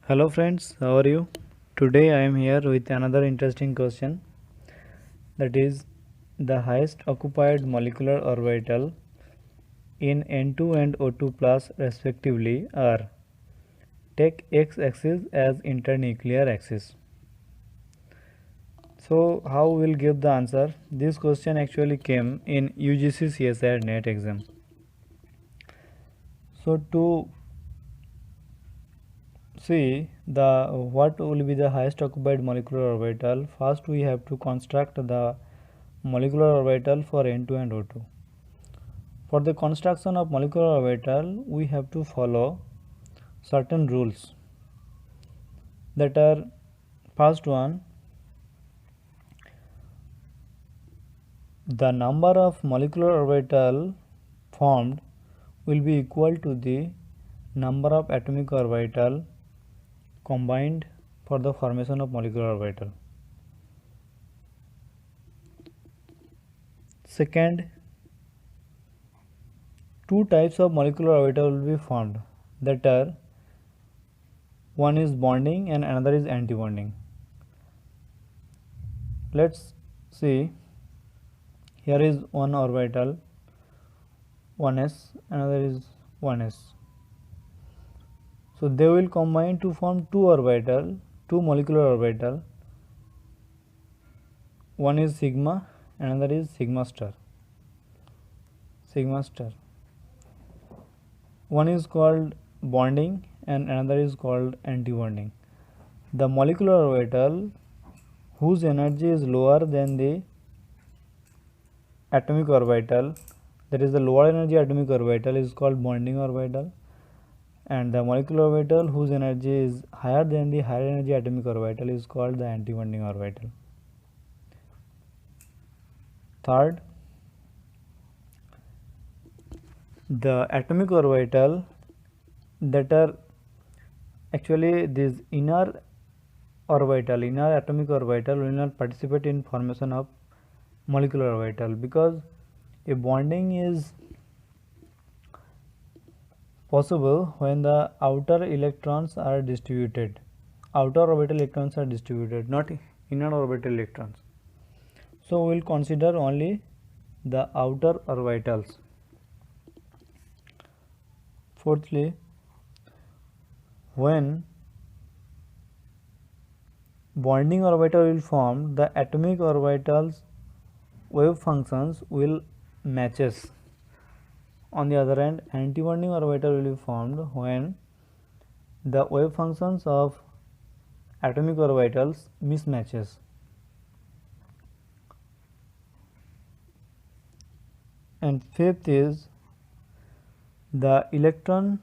Hello friends, how are you? Today I am here with another interesting question, that is the highest occupied molecular orbital in N2 and O2 plus respectively are. Take x axis as internuclear axis. So how we'll give the answer? This question actually came in UGC CSIR NET exam. So to see the what will be the highest occupied molecular orbital, first we have to construct the molecular orbital for N2 and O2. For the construction of molecular orbital, we have to follow certain rules, that are: first one, the number of molecular orbital formed will be equal to the number of atomic orbital combined for the formation of molecular orbital. Second, two types of molecular orbital will be formed, that are: one is bonding and another is anti-bonding. Let's see, here is one orbital 1s, another is 1s. So they will combine to form two molecular orbital. One is sigma, another is sigma star. One is called bonding and another is called anti-bonding. The molecular orbital whose energy is lower than the atomic orbital, that is the lower energy atomic orbital, is called bonding orbital, and the molecular orbital whose energy is higher than the higher energy atomic orbital is called the anti-bonding orbital. Third, the atomic orbital that are actually this inner atomic orbital will not participate in formation of molecular orbital, because a bonding is possible when the outer electrons are distributed. Outer orbital electrons are distributed, not inner orbital electrons. So we will consider only the outer orbitals. Fourthly, when bonding orbital will form, the atomic orbitals wave functions will matches. On the other hand, anti-bonding orbital will be formed when the wave functions of atomic orbitals mismatches. And fifth is the electron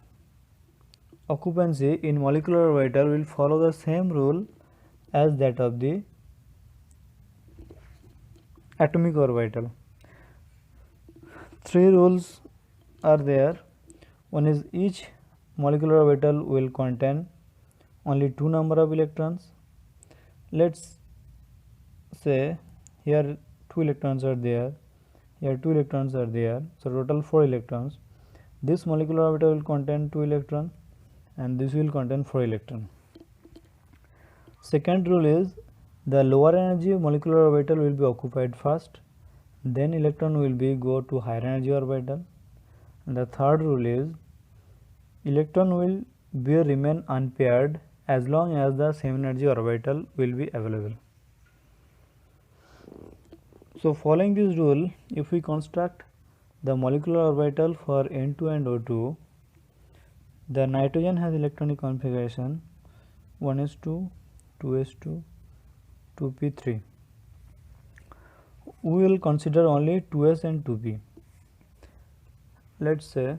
occupancy in molecular orbital will follow the same rule as that of the atomic orbital. Three rules are there. One is each molecular orbital will contain only two number of electrons. Let's say here two electrons are there, here two electrons are there, so total 4 electrons. This molecular orbital will contain 2 electrons and this will contain 4 electrons. Second rule is the lower energy molecular orbital will be occupied first, then electron will be go to higher energy orbital. And the third rule is electron will be remain unpaired as long as the same energy orbital will be available. So following this rule, if we construct the molecular orbital for N2 and O2, the nitrogen has electronic configuration 1s2, 2s2, 2p3. We will consider only 2s and 2p. Let's say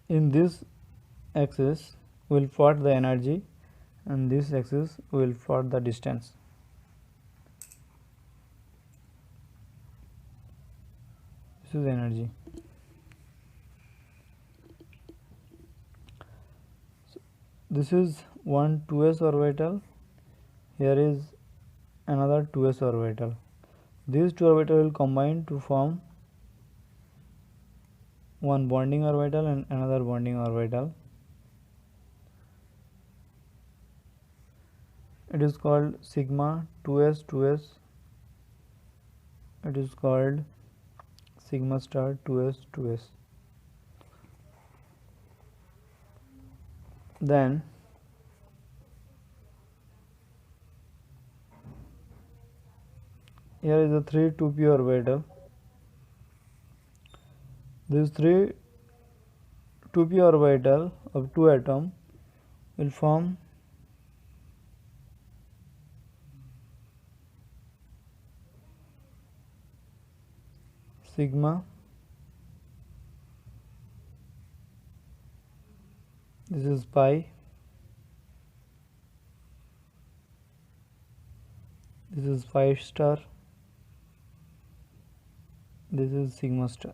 in this axis we will plot the energy and this axis we will plot the distance. This is energy. So this is one 2s orbital, here is another 2s orbital. These two orbitals will combine to form one bonding orbital and another bonding orbital. It is called sigma 2s 2s. It is called sigma star 2s 2s. Then here is a 3 2p orbital. These 3 2p orbital of 2 atom will form sigma. This is pi. This is pi star. This is sigma star.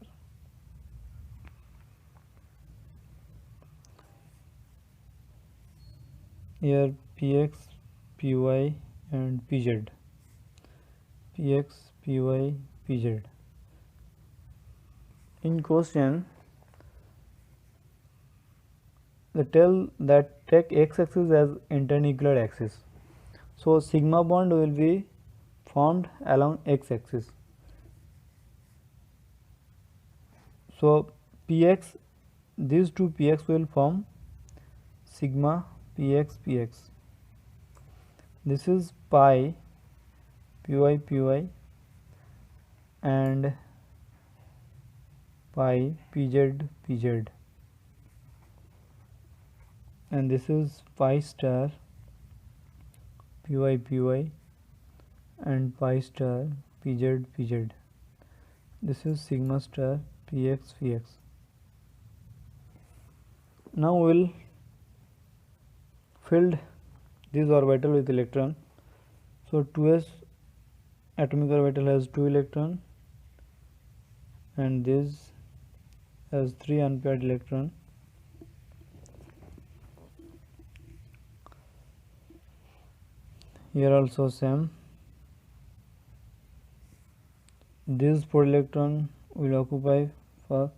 Here px, py and pz. Px, py, pz. In question, they tell that take x-axis as internuclear axis. So sigma bond will be formed along x-axis. So px, these two px will form sigma px px. This is pi py py and pi pz pz, and this is pi star py py and pi star pz pz. This is sigma star px px. Now we will fill this orbital with electron. So 2s atomic orbital has 2 electron and this has 3 unpaired electron. Here also same. This 4 electron will occupy first.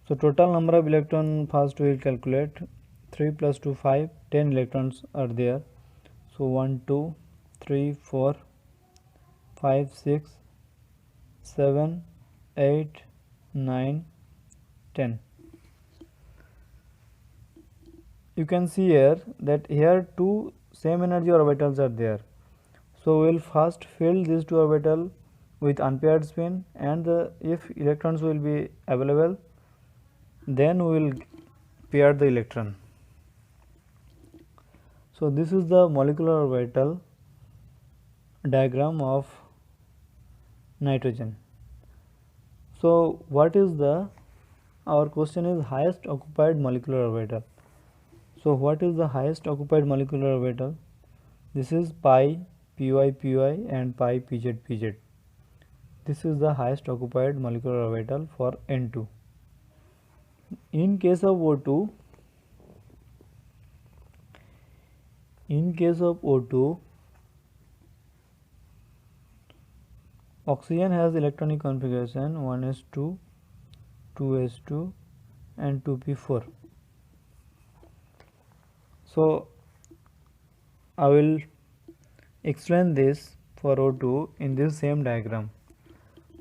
So total number of electron first we will calculate. 3 plus 2 5, 10 electrons are there. So 1 2 3 4 5 6 7 8 9 10. You can see here that here 2 same energy orbitals are there. So we will first fill these 2 orbitals with unpaired spin, and if electrons will be available, then we will pair the electron. So this is the molecular orbital diagram of nitrogen. So what is our question is highest occupied molecular orbital. So what is the highest occupied molecular orbital? This is pi py py and pi pz pz. This is the highest occupied molecular orbital for N2. In case of O2, oxygen has electronic configuration 1s2, 2s2 and 2p4. So I will explain this for O2 in this same diagram.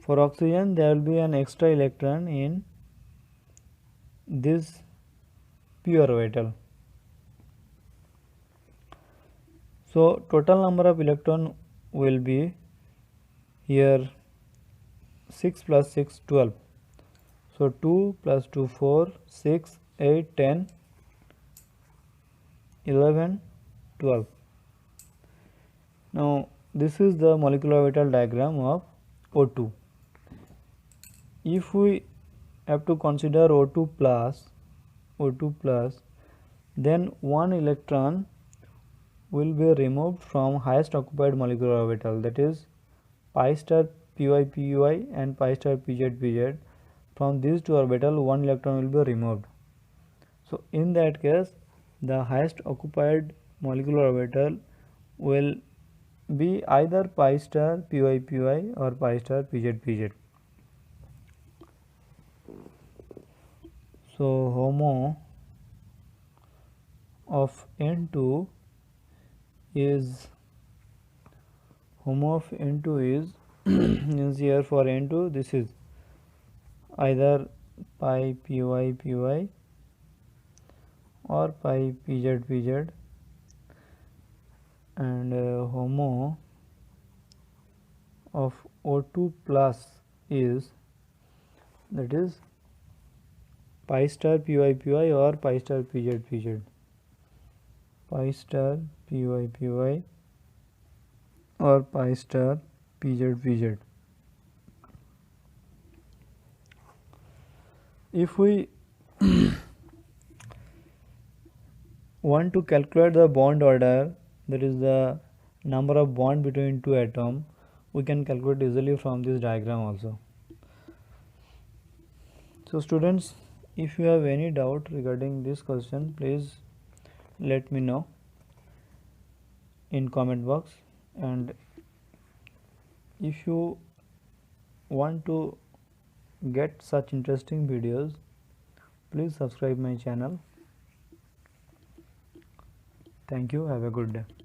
For oxygen, there will be an extra electron in this p orbital. So total number of electron will be here 6 plus 6 12. So 2 plus 2 4 6 8 10 11 12. Now this is the molecular orbital diagram of O2. If we have to consider O2 plus, then one electron will be removed from highest occupied molecular orbital, that is pi star py py and pi star pz pz. From these 2 orbital, one electron will be removed. So in that case, the highest occupied molecular orbital will be either pi star py py or pi star pz pz. So HOMO of N2 is means here for N2 this is either pi py or pi pz, and HOMO of O2 plus is, that is, pi star py or pi star pz, pi star py or pi star pz. If we want to calculate the bond order, that is the number of bond between two atoms, we can calculate easily from this diagram also. So students, if you have any doubt regarding this question, please let me know in comment box, and if you want to get such interesting videos, please subscribe my channel. Thank you. Have a good day.